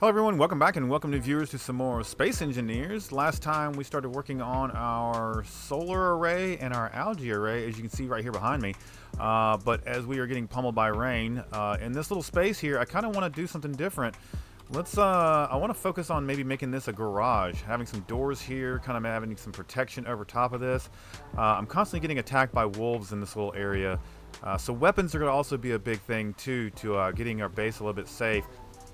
Hello everyone, welcome back and welcome new viewers to some more Space Engineers. Last time we started working on our solar array and our algae array, as you can see right here behind me. But as we are getting pummeled by rain, in this little space here, I kind of want to do something different. I want to focus on maybe making this a garage, having some doors here, kind of having some protection over top of this. I'm constantly getting attacked by wolves in this little area. So weapons are going to also be a big thing too, to getting our base a little bit safe.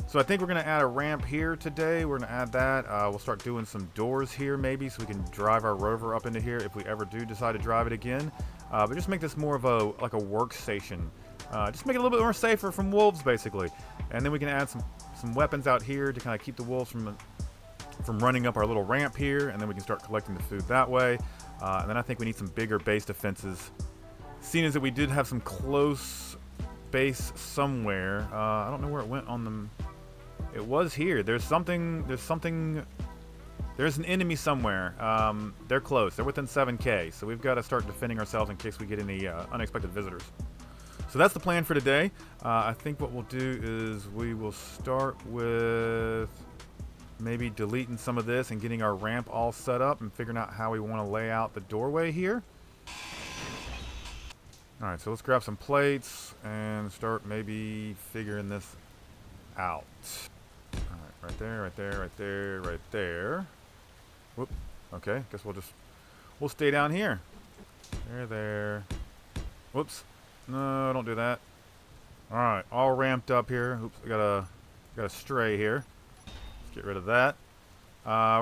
So I think we're going to add a ramp here today. We're going to add that. We'll start doing some doors here maybe so we can drive our rover up into here if we ever do decide to drive it again. But just make this more of a workstation. Just make it a little bit more safer from wolves basically. And then we can add some weapons out here to kind of keep the wolves from running up our little ramp here. And then we can start collecting the food that way. And then I think we need some bigger base defenses. Seeing as that we did have some close base somewhere. I don't know where it went on them. It was here. There's an enemy somewhere. They're close. They're within 7K. So we've got to start defending ourselves in case we get any unexpected visitors. So that's the plan for today. I think what we'll do is we will start with maybe deleting some of this and getting our ramp all set up and figuring out how we want to lay out the doorway here. Alright, so let's grab some plates and start maybe figuring this out. Alright, right there, right there, right there, right there. Whoop. Okay, guess we'll stay down here. There. Whoops. No, don't do that. Alright, all ramped up here. Oops, I got a stray here. Let's get rid of that.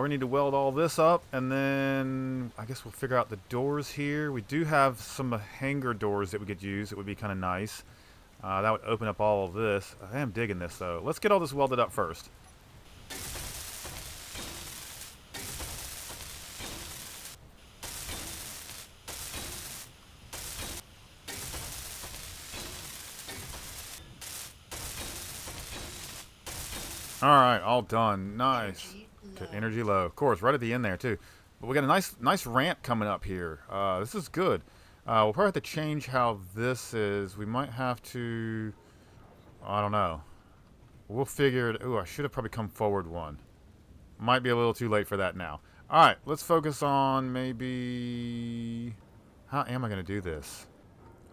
We need to weld all this up, and then I guess we'll figure out the doors here. We do have some hangar doors that we could use. It would be kind of nice. That would open up all of this. I am digging this, though. Let's get all this welded up first. Alright, all done. Nice. Okay, energy low. Of course, right at the end there, too. But we got a nice ramp coming up here. This is good. We'll probably have to change how this is. We might have to... I don't know. We'll figure it... Ooh, I should have probably come forward one. Might be a little too late for that now. Alright, let's focus on maybe... How am I going to do this?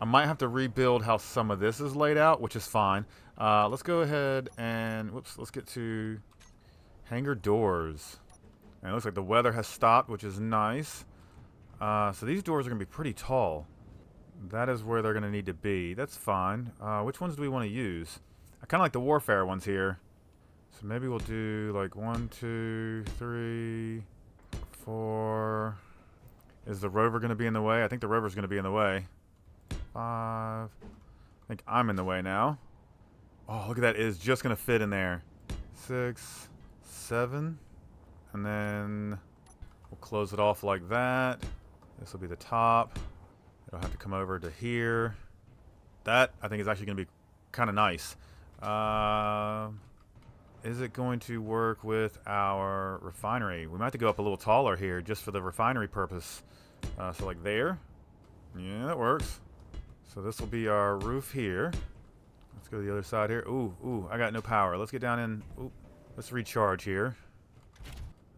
I might have to rebuild how some of this is laid out, which is fine. Let's go ahead and... Whoops, let's get to... Hangar doors. And it looks like the weather has stopped, which is nice. So these doors are going to be pretty tall. That is where they're going to need to be. That's fine. Which ones do we want to use? I kind of like the warfare ones here. So maybe we'll do like 1, 2, 3, 4. Is the rover going to be in the way? I think the rover's going to be in the way. 5. I think I'm in the way now. Oh, look at that. It is just going to fit in there. 6. 7, and then we'll close it off like that. This will be the top. It'll have to come over to here. That I think is actually going to be kind of nice. Is it going to work with our refinery? We might have to go up a little taller here just for the refinery purpose. So like there. Yeah, that works. So this will be our roof here. Let's go to the other side here. Ooh, I got no power. Let's get down in. Ooh. Let's recharge here.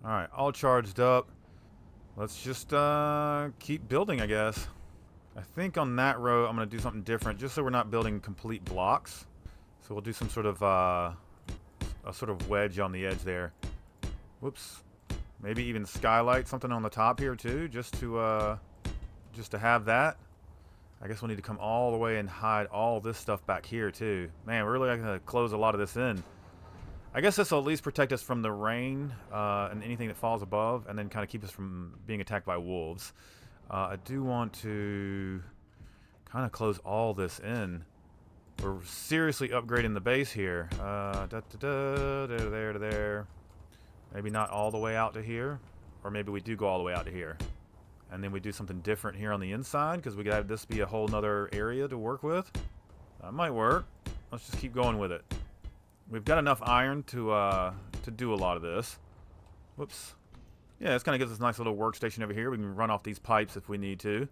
Alright, all charged up. Let's just keep building, I guess. I think on that row I'm going to do something different, just so we're not building complete blocks. So we'll do some sort of a sort of wedge on the edge there. Whoops. Maybe even skylight something on the top here too, just to have that. I guess we'll need to come all the way and hide all this stuff back here too. Man, we're really going to close a lot of this in. I guess this will at least protect us from the rain and anything that falls above, and then kind of keep us from being attacked by wolves. I do want to kind of close all this in. We're seriously upgrading the base here. There to there. Maybe not all the way out to here, or maybe we do go all the way out to here. And then we do something different here on the inside, because we could have this be a whole nother area to work with. That might work. Let's just keep going with it. We've got enough iron to do a lot of this. Whoops. Yeah, this kind of gives us a nice little workstation over here. We can run off these pipes if we need to.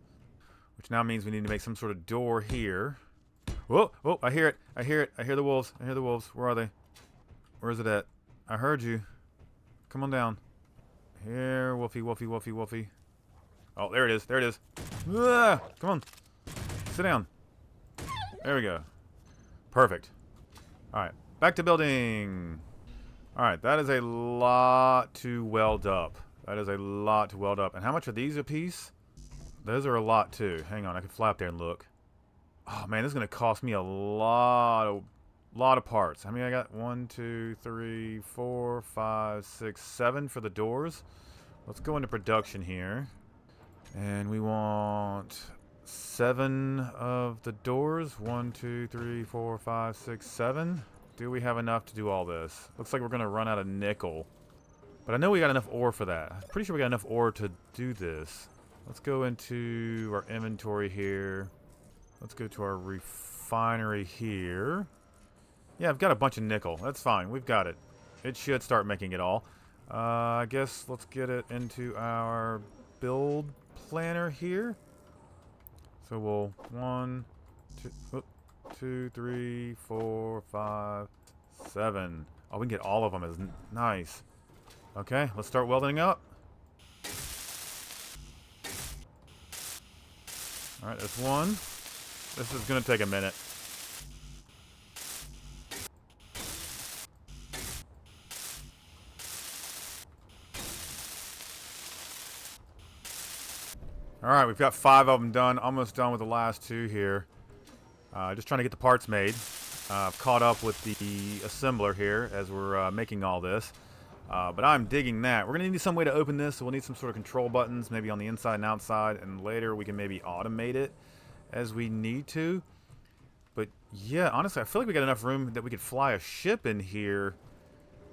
Which now means we need to make some sort of door here. Whoa, I hear it. I hear the wolves. Where are they? Where is it at? I heard you. Come on down. Here, Wolfie, Wolfie, Wolfie, Wolfie. Oh, there it is. There it is. Ah, come on. Sit down. There we go. Perfect. Alright, back to building. Alright, that is a lot to weld up. That is a lot to weld up. And how much are these a piece? Those are a lot too. Hang on, I can fly up there and look. Oh man, this is going to cost me a lot of parts. How many I got? 1, 2, 3, 4, 5, 6, 7 for the doors. Let's go into production here. And we want 7 of the doors. 1, 2, 3, 4, 5, 6, 7. Do we have enough to do all this? Looks like we're going to run out of nickel. But I know we got enough ore for that. I'm pretty sure we got enough ore to do this. Let's go into our inventory here. Let's go to our refinery here. Yeah, I've got a bunch of nickel. That's fine. We've got it. It should start making it all. I guess let's get it into our build planner here. So we'll 1, 2, 3, 4, 5, 7. Oh, we can get all of them. Is nice. Okay, let's start welding up. Alright, there's one. This is going to take a minute. Alright, we've got 5 of them done. Almost done with the last 2 here. Just trying to get the parts made. I've caught up with the assembler here as we're making all this. But I'm digging that. We're going to need some way to open this, so we'll need some sort of control buttons, maybe on the inside and outside, and later we can maybe automate it as we need to. But yeah, honestly, I feel like we got enough room that we could fly a ship in here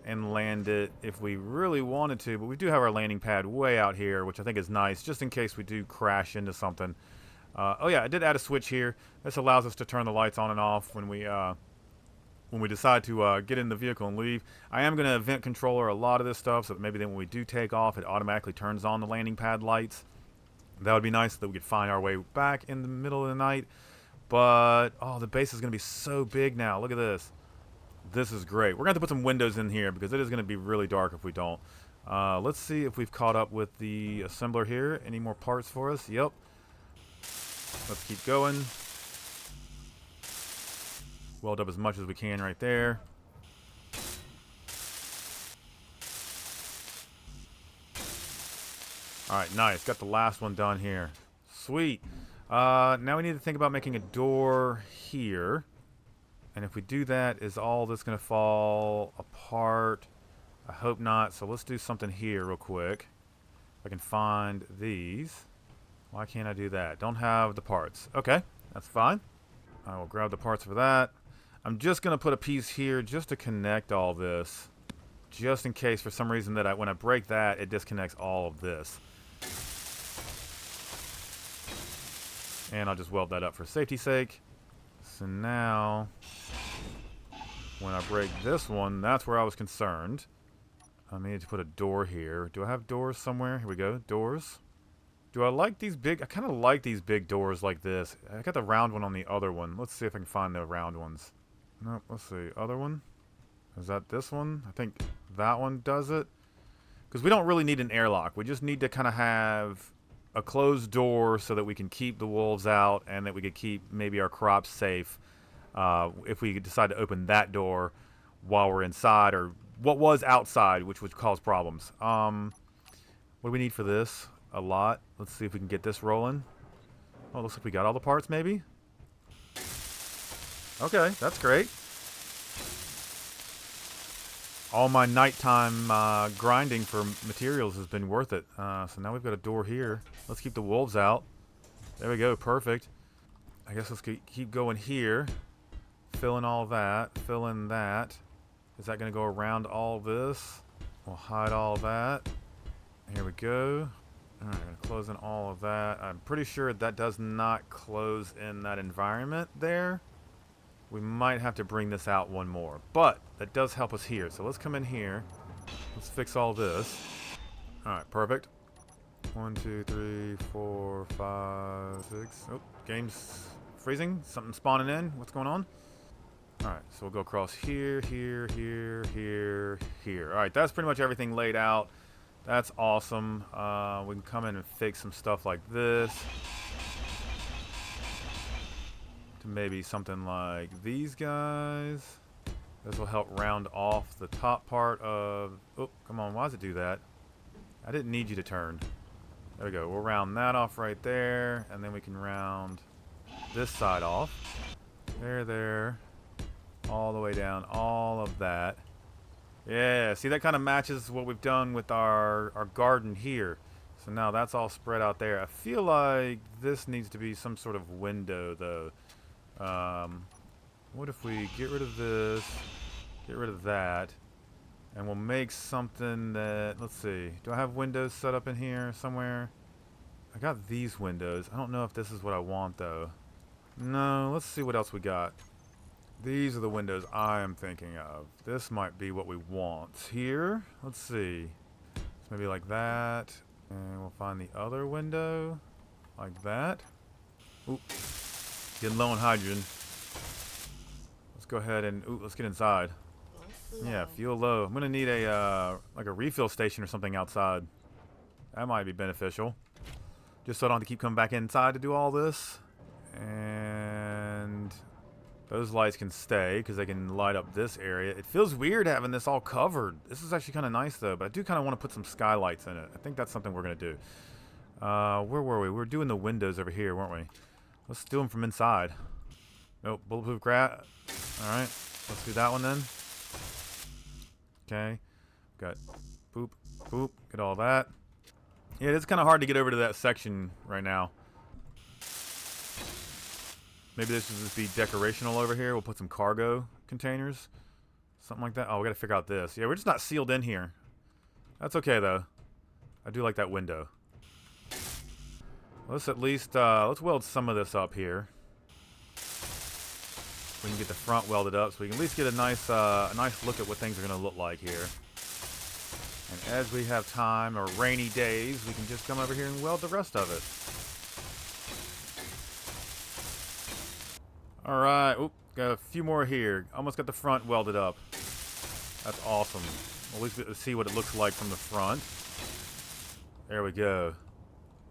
and land it if we really wanted to. But we do have our landing pad way out here, which I think is nice, just in case we do crash into something. Oh yeah, I did add a switch here. This allows us to turn the lights on and off when we decide to get in the vehicle and leave. I am going to event controller a lot of this stuff, so that maybe then when we do take off, it automatically turns on the landing pad lights. That would be nice, so that we could find our way back in the middle of the night. But, oh, the base is going to be so big now. Look at this. This is great. We're going to have to put some windows in here because it is going to be really dark if we don't. Let's see if we've caught up with the assembler here. Any more parts for us? Yep. Let's keep going. Weld up as much as we can right there. Alright, nice. Got the last one done here. Sweet. Now we need to think about making a door here. And if we do that, is all this going to fall apart? I hope not. So let's do something here real quick. If I can find these. Why can't I do that? Don't have the parts. Okay, that's fine. I will grab the parts for that. I'm just going to put a piece here just to connect all this. Just in case for some reason that when I break that, it disconnects all of this. And I'll just weld that up for safety's sake. So now, when I break this one, that's where I was concerned. I need to put a door here. Do I have doors somewhere? Here we go. Doors. Do I like these big? I kind of like these big doors like this. I got the round one on the other one. Let's see if I can find the round ones. Nope, let's see. Other one? Is that this one? I think that one does it. Because we don't really need an airlock. We just need to kind of have a closed door so that we can keep the wolves out and that we could keep maybe our crops safe if we decide to open that door while we're inside or what was outside, which would cause problems. What do we need for this? A lot. Let's see if we can get this rolling. Oh, looks like we got all the parts maybe. Okay, that's great. All my nighttime grinding for materials has been worth it. So now we've got a door here. Let's keep the wolves out. There we go, perfect. I guess let's keep going here. Fill in all that. Fill in that. Is that going to go around all this? We'll hide all that. Here we go. Alright, I'm going to close in all of that. I'm pretty sure that does not close in that environment there. We might have to bring this out one more. But that does help us here. So let's come in here. Let's fix all this. Alright, perfect. 1, 2, 3, 4, 5, 6. Oh, game's freezing. Something spawning in. What's going on? Alright, so we'll go across here, here, here, here, here. Alright, that's pretty much everything laid out. That's awesome. We can come in and fix some stuff like this. To maybe something like these guys. This will help round off the top part of... Oh, come on, why does it do that? I didn't need you to turn. There we go. We'll round that off right there, and then we can round this side off. There. All the way down, all of that. Yeah, see, that kind of matches what we've done with our garden here. So now that's all spread out there. I feel like this needs to be some sort of window, though. What if we get rid of this, get rid of that, and we'll make something that, let's see, do I have windows set up in here somewhere? I got these windows. I don't know if this is what I want, though. No, let's see what else we got. These are the windows I am thinking of. This might be what we want. Here, let's see. So maybe like that, and we'll find the other window, like that. Oop, getting low on hydrogen. Let's go ahead and, ooh, let's get inside. Yeah, fuel low. I'm gonna need a, like a refill station or something outside. That might be beneficial. Just so I don't have to keep coming back inside to do all this. And those lights can stay because they can light up this area. It feels weird having this all covered. This is actually kind of nice, though, but I do kind of want to put some skylights in it. I think that's something we're going to do. Where were we? We were doing the windows over here, weren't we? Let's do them from inside. Nope, bulletproof grass. Alright, let's do that one then. Okay. Got boop, boop. Get all that. Yeah, it's kind of hard to get over to that section right now. Maybe this will just be decorational over here. We'll put some cargo containers. Something like that. Oh, we gotta figure out this. Yeah, we're just not sealed in here. That's okay, though. I do like that window. Let's at least, let's weld some of this up here. We can get the front welded up so we can at least get a nice look at what things are gonna look like here. And as we have time, or rainy days, we can just come over here and weld the rest of it. Alright, oop, got a few more here. Almost got the front welded up. That's awesome. At least let's see what it looks like from the front. There we go.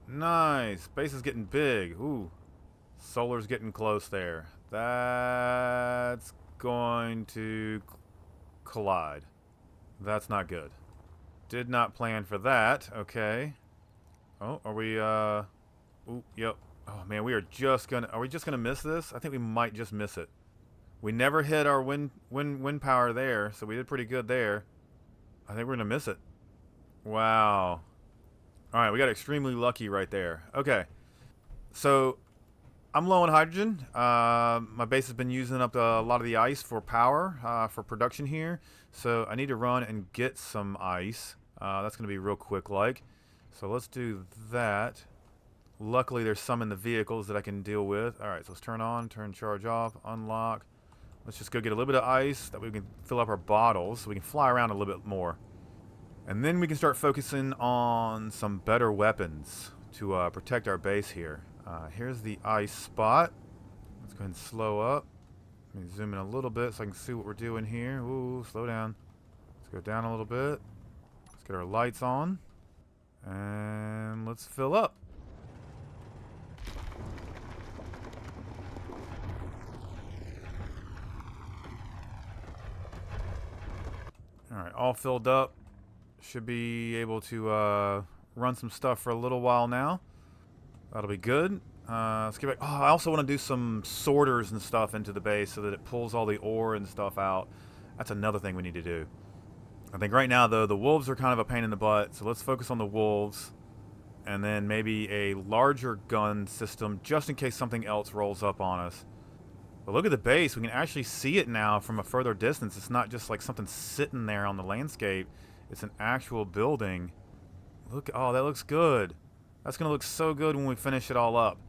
Nice. Base is getting big. Ooh. Solar's getting close there. That's going to collide. That's not good. Did not plan for that. Okay. Oh, are we, ooh, yep. Oh man, we are just gonna, are we just gonna miss this? I think we might just miss it. We never hit our wind power there, so we did pretty good there. I think we're gonna miss it. Wow. Alright, we got extremely lucky right there. Okay. So, I'm low on hydrogen. My base has been using up a lot of the ice for power, for production here. So, I need to run and get some ice. That's gonna be real quick like. So, let's do that. Luckily, there's some in the vehicles that I can deal with. Alright, so let's turn on, turn charge off, unlock. Let's just go get a little bit of ice that we can fill up our bottles so we can fly around a little bit more. And then we can start focusing on some better weapons to protect our base here. Here's the ice spot. Let's go ahead and slow up. Let me zoom in a little bit so I can see what we're doing here. Ooh, slow down. Let's go down a little bit. Let's get our lights on. And let's fill up. Alright, all filled up. Should be able to run some stuff for a little while now. That'll be good. Let's get back. Oh, I also want to do some sorters and stuff into the base so that it pulls all the ore and stuff out. That's another thing we need to do. I think right now, though, the wolves are kind of a pain in the butt, so let's focus on the wolves. And then maybe a larger gun system just in case something else rolls up on us. But look at the base. We can actually see it now from a further distance. It's not just like something sitting there on the landscape. It's an actual building. Look, oh, that looks good. That's going to look so good when we finish it all up.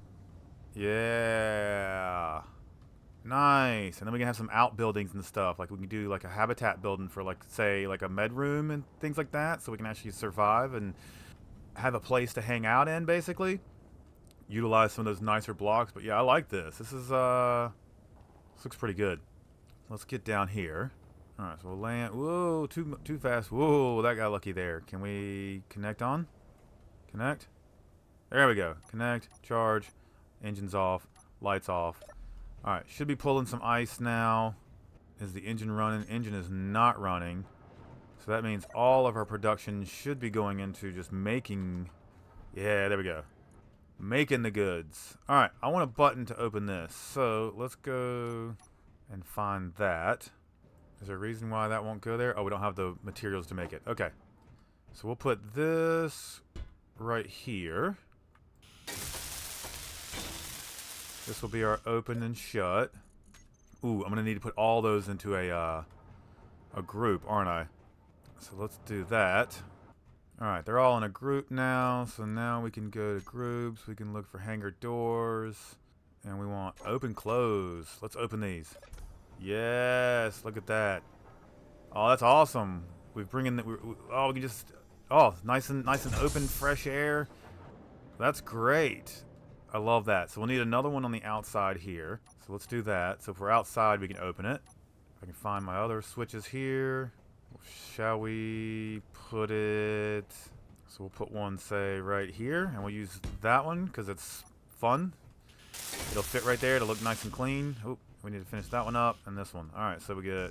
Yeah. Nice. And then we can have some outbuildings and stuff. Like we can do like a habitat building for like, say, like a med room and things like that. So we can actually survive and have a place to hang out in, basically. Utilize some of those nicer blocks. But yeah, I like this. This is, this looks pretty good. Let's get down here. Alright, so we'll land. Whoa, too fast. Whoa, that got lucky there. Can we connect on? Connect? There we go. Connect, charge, engine's off, lights off. Alright, should be pulling some ice now. Is the engine running? Engine is not running. So that means all of our production should be going into just making... Yeah, there we go. Making the goods. Alright, I want a button to open this. So let's go and find that. Is there a reason why that won't go there? Oh, we don't have the materials to make it. Okay. So we'll put this right here. This will be our open and shut. Ooh, I'm going to need to put all those into a group, aren't I? So let's do that. Alright, they're all in a group now. So now we can go to groups. We can look for hangar doors. And we want open, close. Let's open these. Yes, look at that. Oh, that's awesome. We bring in the... oh, we can just... Oh, nice and open, fresh air. That's great. I love that. So we'll need another one on the outside here. So let's do that. So if we're outside, we can open it. I can find my other switches here. Shall we put it... So we'll put one, say, right here. And we'll use that one because it's fun. It'll fit right there. It'll look nice and clean. Oh, we need to finish that one up and this one. Alright, so we get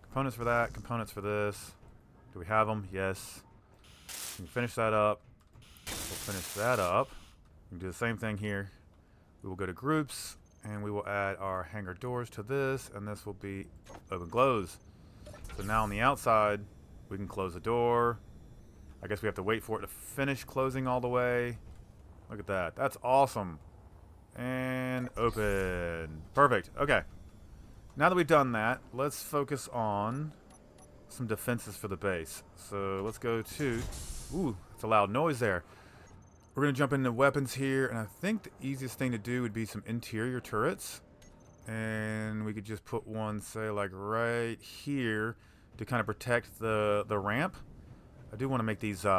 components for that, components for this. Do we have them? Yes. We can finish that up. We'll finish that up. We can do the same thing here. We will go to groups, and we will add our hangar doors to this, and this will be open, close. So now on the outside, we can close the door. I guess we have to wait for it to finish closing all the way. Look at that. That's awesome. And open. Perfect. Okay. Now that we've done that, let's focus on some defenses for the base. So let's go to... Ooh, that's a loud noise there. We're going to jump into weapons here, and I think the easiest thing to do would be some interior turrets. And we could just put one, say, like right here to kind of protect the ramp. I do want to make these be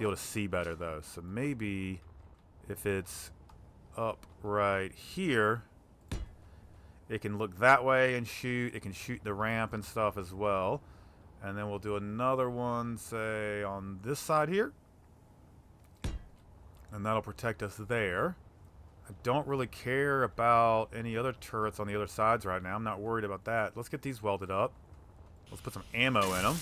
able to see better, though. So maybe if it's up right here, it can look that way and shoot. It can shoot the ramp and stuff as well. And then we'll do another one, say, on this side here. And that'll protect us there. I don't really care about any other turrets on the other sides right now. I'm not worried about that. Let's get these welded up. Let's put some ammo in them.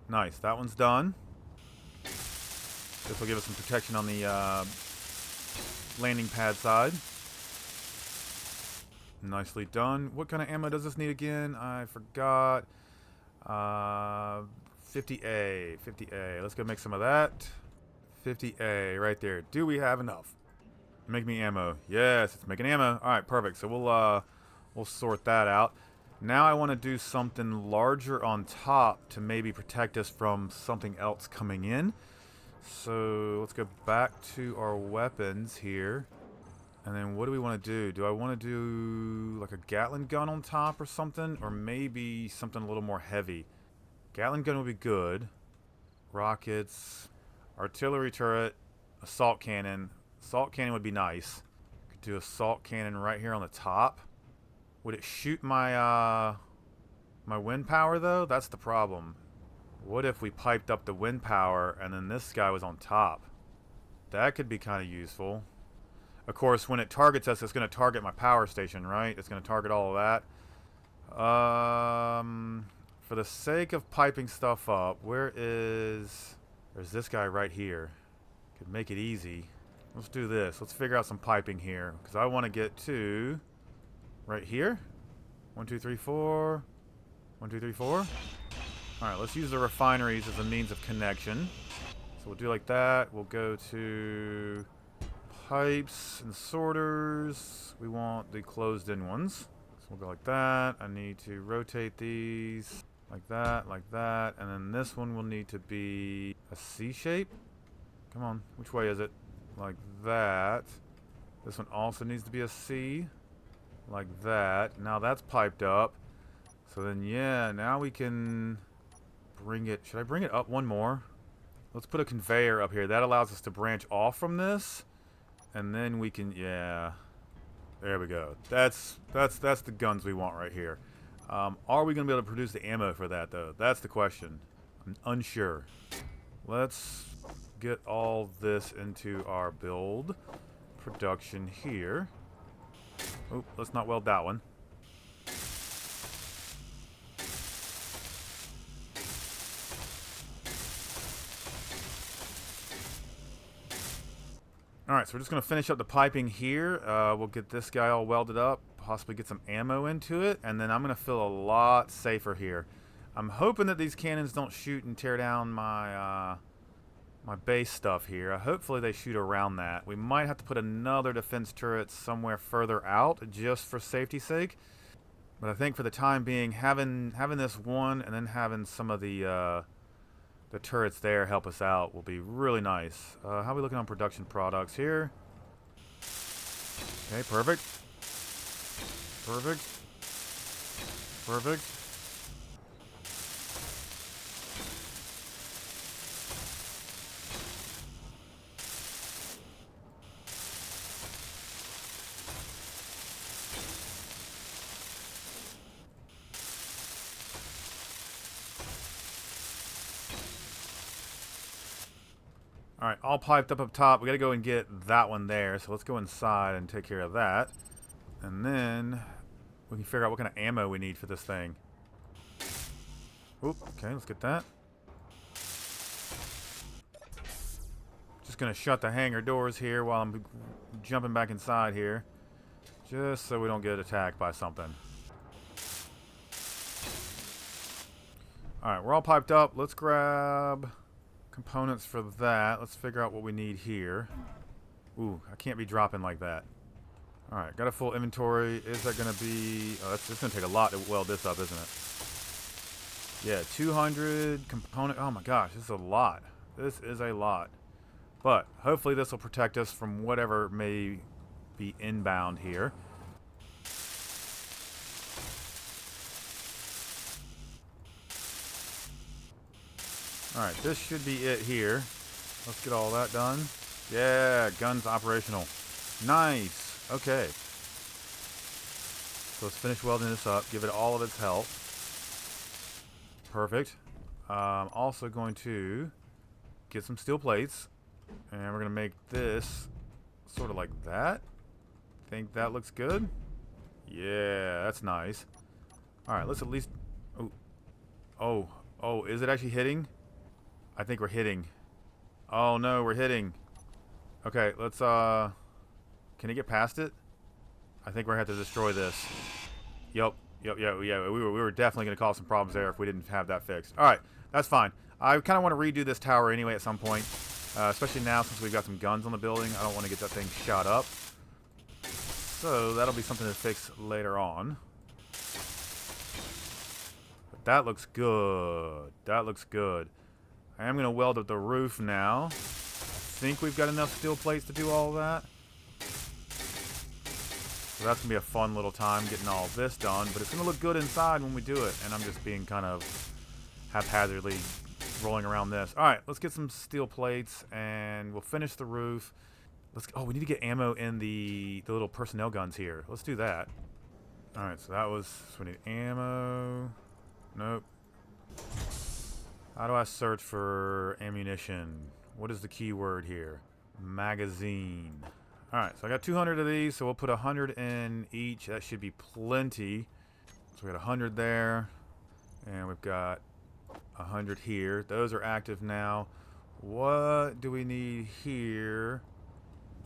Nice, that one's done. This will give us some protection on the landing pad side. Nicely done. What kind of ammo does this need again? I forgot. 50A. 50A. Let's go make some of that. 50A right there. Do we have enough? Make me ammo. Yes, it's making ammo. Alright, perfect. So we'll sort that out. Now I want to do something larger on top to maybe protect us from something else coming in. So let's go back to our weapons here. And then what do we want to do? Do I want to do like a Gatling gun on top or something? Or maybe something a little more heavy? Gatling gun would be good. Rockets. Artillery turret. Assault cannon. Assault cannon would be nice. Could do assault cannon right here on the top. Would it shoot my my wind power though? That's the problem. What if we piped up the wind power and then this guy was on top? That could be kind of useful. Of course, when it targets us, it's going to target my power station, right? It's going to target all of that. For the sake of piping stuff up, where is... There's this guy right here. Could make it easy. Let's do this. Let's figure out some piping here. Because I want to get to... Right here. 1, 2, 3, 4. 1, 2, 3, 4. Alright, let's use the refineries as a means of connection. So we'll do like that. We'll go to... pipes and sorters. We want the closed-in ones. So we'll go like that. I need to rotate these like that, and then this one will need to be a C shape. Come on, which way is it? Like that. This one also needs to be a C. Like that. Now that's piped up. So then, yeah, now we can bring it. Should I bring it up one more? Let's put a conveyor up here. That allows us to branch off from this. And then we can, yeah. There we go. That's the guns we want right here. Are we going to be able to produce the ammo for that, though? That's the question. I'm unsure. Let's get all this into our build production here. Oh, let's not weld that one. Alright, so we're just going to finish up the piping here. We'll get this guy all welded up, possibly get some ammo into it, and then I'm going to feel a lot safer here. I'm hoping that these cannons don't shoot and tear down my my base stuff here. Hopefully they shoot around that. We might have to put another defense turret somewhere further out just for safety's sake. But I think for the time being, having this one and then having some of the turrets there help us out will be really nice. How are we looking on production products here? Okay, perfect. Perfect. Perfect. Alright, all piped up top. We gotta go and get that one there. So let's go inside and take care of that. And then we can figure out what kind of ammo we need for this thing. Oop, okay, let's get that. Just gonna shut the hangar doors here while I'm jumping back inside here. Just so we don't get attacked by something. Alright, we're all piped up. Let's grab components for that. Let's figure out what we need here. Ooh, I can't be dropping like that. Alright, got a full inventory. Is that going to be... Oh, it's going to take a lot to weld this up, isn't it? Yeah, 200 component... Oh my gosh, this is a lot. This is a lot. But hopefully this will protect us from whatever may be inbound here. Alright, this should be it here. Let's get all that done. Yeah, guns operational. Nice. Okay. So let's finish welding this up. Give it all of its health. Perfect. Also going to get some steel plates. And we're going to make this sort of like that. Think that looks good? Yeah, that's nice. Alright, let's at least... Oh, is it actually hitting? I think we're hitting. Oh no, we're hitting. Okay, let's can it get past it? I think we're gonna have to destroy this. Yep. We were definitely gonna cause some problems there if we didn't have that fixed. Alright, that's fine. I kinda wanna redo this tower anyway at some point. Especially now since we've got some guns on the building. I don't want to get that thing shot up. So that'll be something to fix later on. But that looks good. That looks good. I am going to weld up the roof now. I think we've got enough steel plates to do all of that. So that's going to be a fun little time getting all this done. But it's going to look good inside when we do it. And I'm just being kind of haphazardly rolling around this. Alright, let's get some steel plates and we'll finish the roof. Oh, we need to get ammo in the little personnel guns here. Let's do that. Alright, so we need ammo. Nope. How do I search for ammunition? What is the keyword here? Magazine. Alright, so I got 200 of these, so we'll put 100 in each. That should be plenty. So we got 100 there. And we've got 100 here. Those are active now. What do we need here?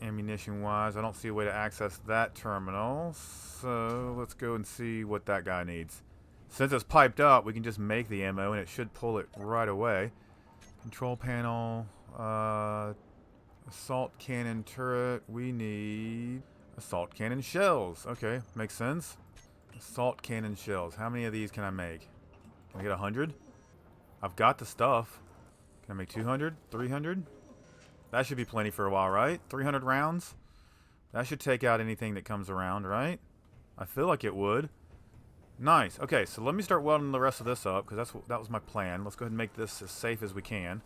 Ammunition-wise, I don't see a way to access that terminal. So let's go and see what that guy needs. Since it's piped up, we can just make the ammo, and it should pull it right away. Control panel, assault cannon turret. We need assault cannon shells. Okay, makes sense. Assault cannon shells. How many of these can I make? Can I get 100? I've got the stuff. Can I make 200? 300? That should be plenty for a while, right? 300 rounds? That should take out anything that comes around, right? I feel like it would. Nice. Okay, so let me start welding the rest of this up, because that was my plan. Let's go ahead and make this as safe as we can.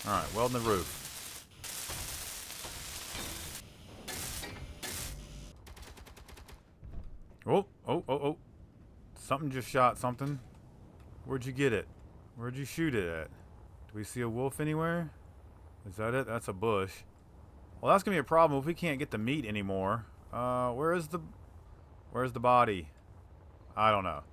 Alright, welding the roof. Oh, oh, oh, oh. Something just shot something. Where'd you get it? Where'd you shoot it at? Do we see a wolf anywhere? Is that it? That's a bush. Well, that's gonna be a problem if we can't get the meat anymore. Where's the body? I don't know.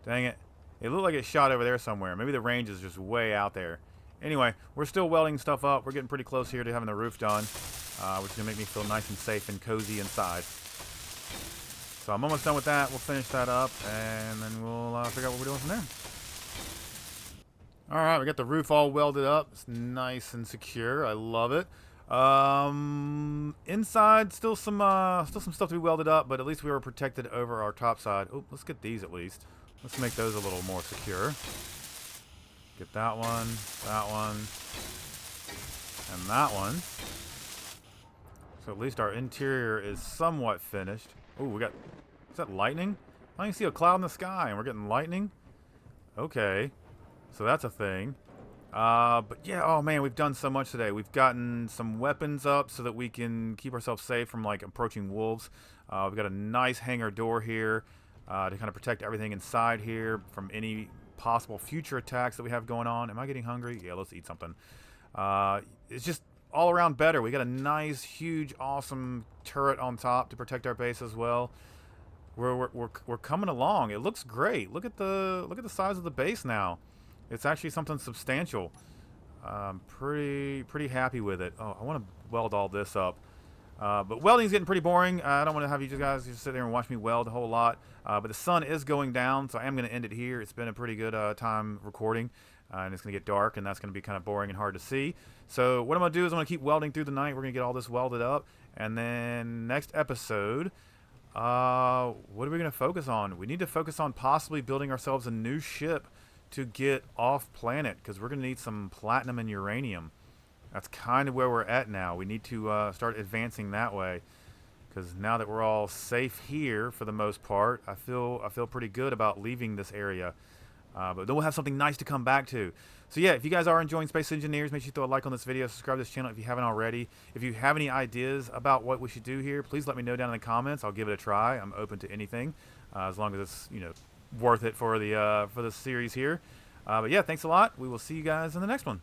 Dang it. It looked like it shot over there somewhere. Maybe the range is just way out there. Anyway, we're still welding stuff up. We're getting pretty close here to having the roof done, which is gonna make me feel nice and safe and cozy inside. So I'm almost done with that. We'll finish that up, and then we'll figure out what we're doing from there. All right, we got the roof all welded up. It's nice and secure. I love it. Inside, still some stuff to be welded up, but at least we were protected over our top side. Oh, let's get these at least. Let's make those a little more secure. Get that one, and that one. So at least our interior is somewhat finished. Oh, we got... Is that lightning? I can see a cloud in the sky, and we're getting lightning? Okay. So that's a thing. But yeah, oh man, we've done so much today. We've gotten some weapons up so that we can keep ourselves safe from like approaching wolves. We've got a nice hangar door here to kind of protect everything inside here from any possible future attacks that we have going on. Am I getting hungry? Yeah, let's eat something. It's just all around better. We got a nice, huge, awesome turret on top to protect our base as well. We're coming along. It looks great. Look at the size of the base now. It's actually something substantial. I'm pretty happy with it. Oh, I want to weld all this up. But welding's getting pretty boring. I don't want to have you guys just sit there and watch me weld a whole lot. But the sun is going down, so I am going to end it here. It's been a pretty good time recording. And it's going to get dark, and that's going to be kind of boring and hard to see. So what I'm going to do is I'm going to keep welding through the night. We're going to get all this welded up. And then next episode, what are we going to focus on? We need to focus on possibly building ourselves a new ship to get off planet, because we're going to need some platinum and uranium. That's kind of where we're at now. We need to start advancing that way, because now that we're all safe here for the most part, I feel pretty good about leaving this area. But then we'll have something nice to come back to. So yeah, if you guys are enjoying Space Engineers, make sure you throw a like on this video, subscribe to this channel if you haven't already. If you have any ideas about what we should do here, please let me know down in the comments. I'll give it a try. I'm open to anything, as long as it's, you know, worth it for the series here. But yeah, thanks a lot. We will see you guys in the next one.